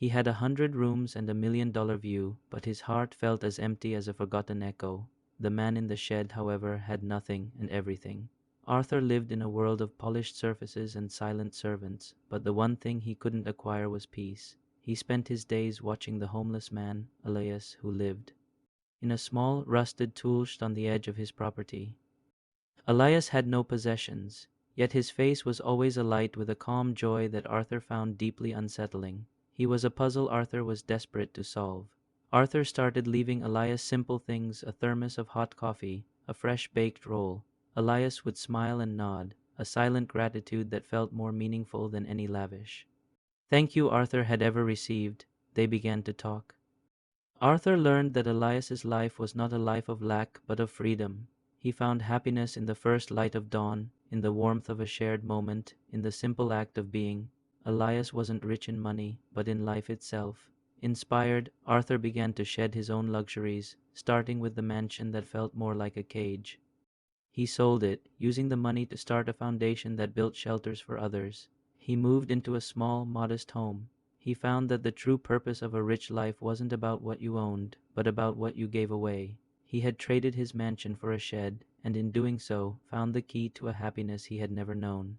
He had 100 rooms and $1 million view, but his heart felt as empty as a forgotten echo. The man in the shed, however, had nothing and everything. Arthur lived in a world of polished surfaces and silent servants, but the one thing he couldn't acquire was peace. He spent his days watching the homeless man, Elias, who lived in a small, rusted tool shed on the edge of his property. Elias had no possessions, yet his face was always alight with a calm joy that Arthur found deeply unsettling. He was a puzzle Arthur was desperate to solve. Arthur started leaving Elias simple things: a thermos of hot coffee, a fresh baked roll. Elias would smile and nod, a silent gratitude that felt more meaningful than any lavish thank you Arthur had ever received. They began to talk. Arthur learned that Elias's life was not a life of lack but of freedom. He found happiness in the first light of dawn, in the warmth of a shared moment, in the simple act of being. Elias wasn't rich in money, but in life itself. Inspired, Arthur began to shed his own luxuries, starting with the mansion that felt more like a cage. He sold it, using the money to start a foundation that built shelters for others. He moved into a small, modest home. He found that the true purpose of a rich life wasn't about what you owned, but about what you gave away. He had traded his mansion for a shed, and in doing so, found the key to a happiness he had never known.